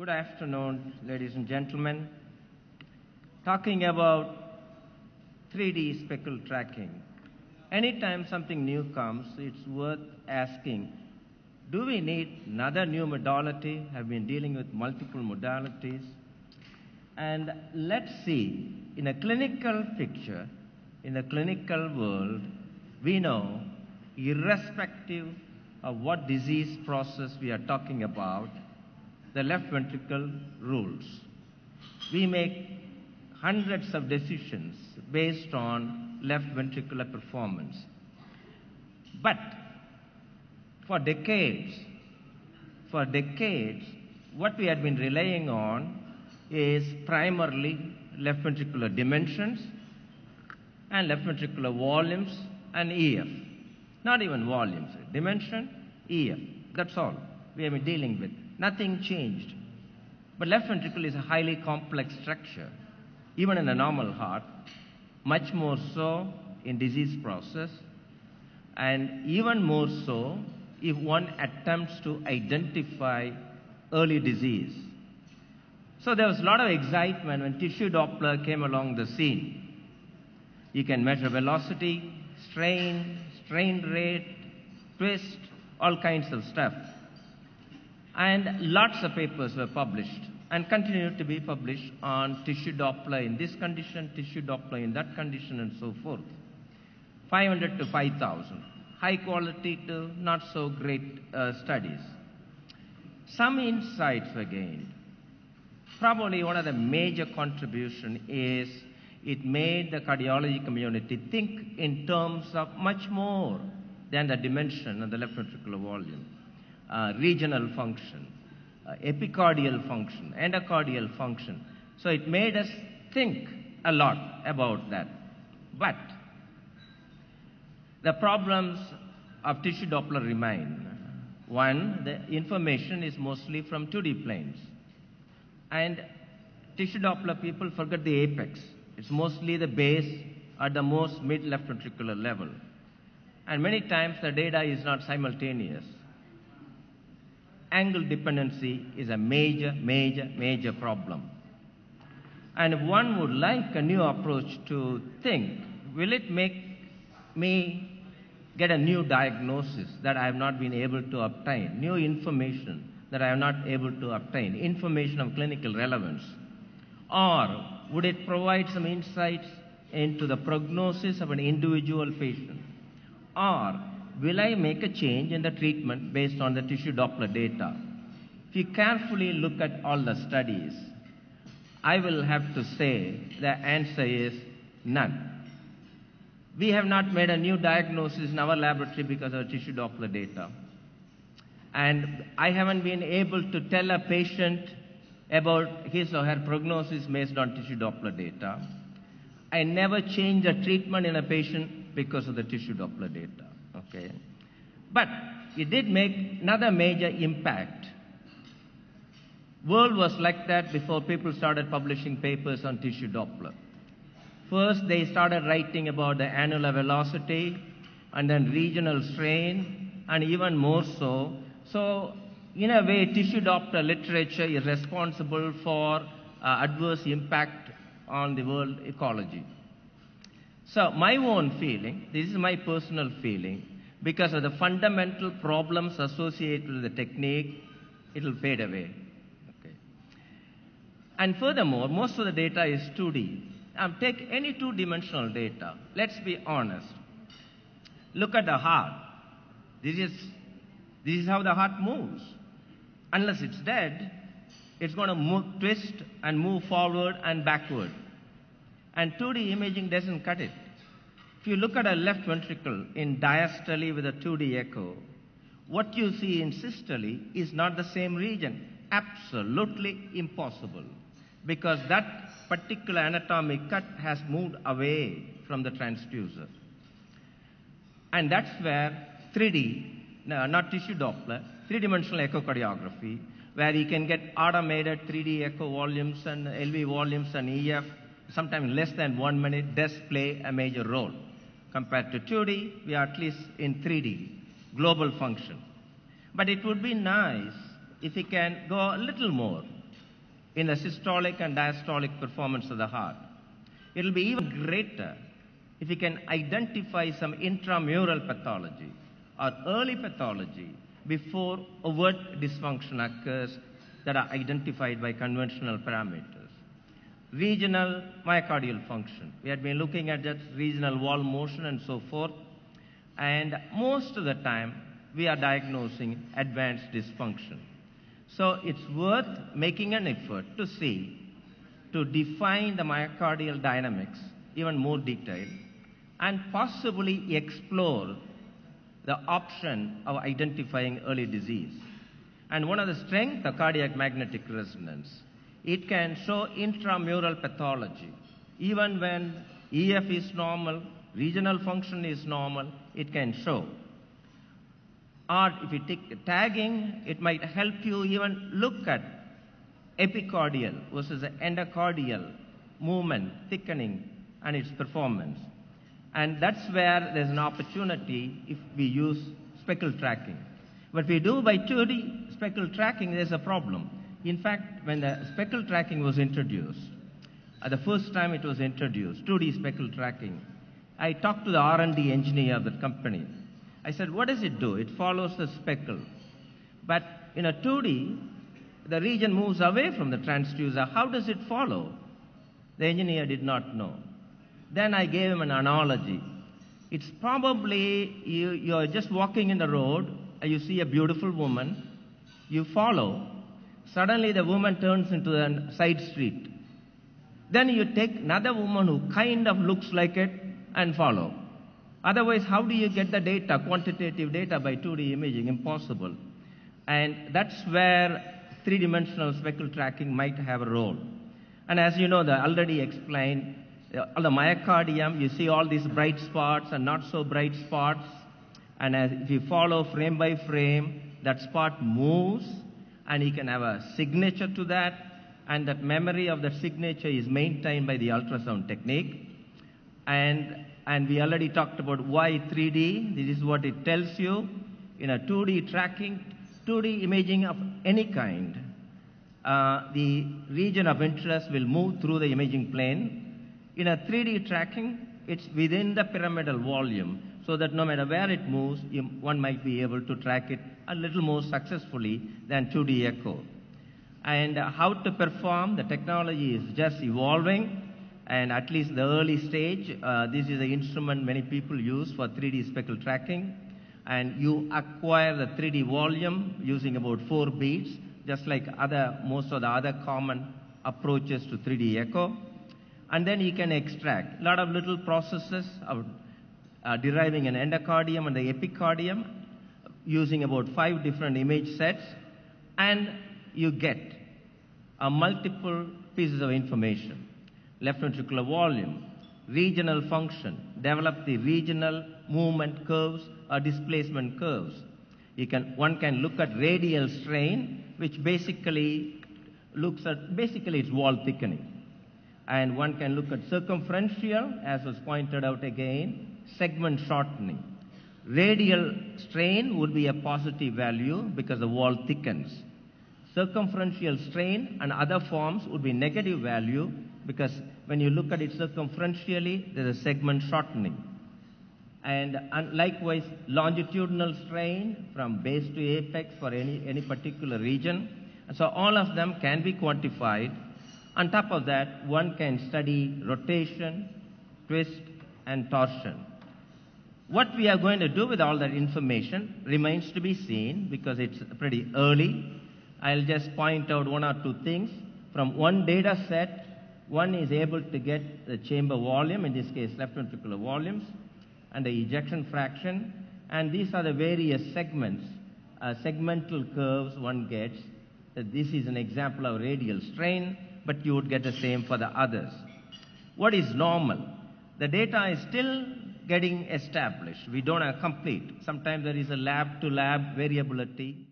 Good afternoon, ladies and gentlemen. Talking about 3D speckle tracking. Anytime something new comes, it's worth asking, do we need another new modality? Have been dealing with multiple modalities. And let's see, in a clinical picture, in the clinical world, we know, irrespective of what disease process we are talking about, the left ventricle rules. We make hundreds of decisions based on left ventricular performance. But for decades, what we had been relying on is primarily left ventricular dimensions and left ventricular volumes and EF. Not even volumes, dimension, EF. That's all we have been dealing with. Nothing changed. But left ventricle is a highly complex structure, even in a normal heart, much more so in disease process, and even more so if one attempts to identify early disease. So there was a lot of excitement when tissue Doppler came along the scene. You can measure velocity, strain rate, twist, all kinds of stuff. And lots of papers were published and continue to be published on tissue Doppler in this condition, tissue Doppler in that condition, and so forth. 500 to 5,000. High quality to not so great studies. Some insights were gained. Probably one of the major contributions is it made the cardiology community think in terms of much more than the dimension of the left ventricular volume. Regional function, epicardial function, endocardial function. So it made us think a lot about that. But the problems of tissue Doppler remain. One, the information is mostly from 2D planes. And tissue Doppler people forget the apex. It's mostly the base at the most mid left ventricular level. And many times the data is not simultaneous. Angle dependency is a major problem. And if one would like a new approach to think, will it make me get a new diagnosis that I have not been able to obtain, new information that I am not able to obtain, information of clinical relevance? Or would it provide some insights into the prognosis of an individual patient? Or will I make a change in the treatment based on the tissue Doppler data? If you carefully look at all the studies, I will have to say the answer is none. We have not made a new diagnosis in our laboratory because of tissue Doppler data. And I haven't been able to tell a patient about his or her prognosis based on tissue Doppler data. I never change the treatment in a patient because of the tissue Doppler data. Okay. But it did make another major impact. World was like that before people started publishing papers on tissue Doppler. First, they started writing about the annular velocity, and then regional strain, and even more so. So, in a way, tissue Doppler literature is responsible for adverse impact on the world ecology. So my own feeling, this is my personal feeling, because of the fundamental problems associated with the technique, it will fade away. Okay. And furthermore, most of the data is 2D. Take any two-dimensional data. Let's be honest. Look at the heart. This is how the heart moves. Unless it's dead, it's going to twist and move forward and backward. And 2D imaging doesn't cut it. If you look at a left ventricle in diastole with a 2D echo, what you see in systole is not the same region. Absolutely impossible. Because that particular anatomic cut has moved away from the transducer. And that's where 3D, not tissue Doppler, three-dimensional echocardiography, where you can get automated 3D echo volumes and LV volumes and EF, sometimes less than 1 minute, does play a major role. Compared to 2D, we are at least in 3D, global function. But it would be nice if we can go a little more in the systolic and diastolic performance of the heart. It will be even greater if we can identify some intramural pathology or early pathology before overt dysfunction occurs that are identified by conventional parameters. Regional myocardial function. We had been looking at that regional wall motion and so forth, and most of the time we are diagnosing advanced dysfunction. So it's worth making an effort to see, to define the myocardial dynamics even more detailed, and possibly explore the option of identifying early disease. And one of the strengths of cardiac magnetic resonance, it can show intramural pathology. Even when EF is normal, regional function is normal, it can show. Or if you take tagging, it might help you even look at epicardial versus endocardial movement, thickening, and its performance. And that's where there's an opportunity if we use speckle tracking. What we do by 2D speckle tracking, there's a problem. In fact, when the speckle tracking was introduced, the first time it was introduced, 2D speckle tracking, I talked to the R&D engineer of the company. I said, what does it do? It follows the speckle. But in a 2D, the region moves away from the transducer. How does it follow? The engineer did not know. Then I gave him an analogy. It's probably you're just walking in the road, you see a beautiful woman, you follow, suddenly the woman turns into a side street. Then you take another woman who kind of looks like it and follow. Otherwise, how do you get the data, quantitative data by 2D imaging? Impossible. And that's where three-dimensional speckle tracking might have a role. And as you know, I already explained, the myocardium, you see all these bright spots and not so bright spots. And if you follow frame by frame, that spot moves, and you can have a signature to that, and that memory of that signature is maintained by the ultrasound technique. And we already talked about why 3D. This is what it tells you. In a 2D tracking, 2D imaging of any kind, the region of interest will move through the imaging plane. In a 3D tracking, it's within the pyramidal volume, so that no matter where it moves, one might be able to track it a little more successfully than 2D echo. And how to perform, the technology is just evolving, and at least the early stage, this is the instrument many people use for 3D speckle tracking. And you acquire the 3D volume using about 4 beats, just like most of the other common approaches to 3D echo. And then you can extract a lot of little processes of deriving an endocardium and the epicardium using about 5 different image sets, and you get multiple pieces of information. Left ventricular volume, regional function, develop the regional movement curves or displacement curves. One can look at radial strain, which basically looks at, it's wall thickening. And one can look at circumferential, as was pointed out again, segment shortening. Radial strain would be a positive value because the wall thickens. Circumferential strain and other forms would be negative value because when you look at it circumferentially, there's a segment shortening. And likewise, longitudinal strain from base to apex for any particular region. And so all of them can be quantified. On top of that, one can study rotation, twist, and torsion. What we are going to do with all that information remains to be seen because it's pretty early. I'll just point out 1 or 2 things. From one data set, one is able to get the chamber volume, in this case left ventricular volumes, and the ejection fraction. And these are the various segments, segmental curves one gets. This is an example of radial strain, but you would get the same for the others. What is normal? The data is still getting established. We don't have complete. Sometimes there is a lab-to-lab variability.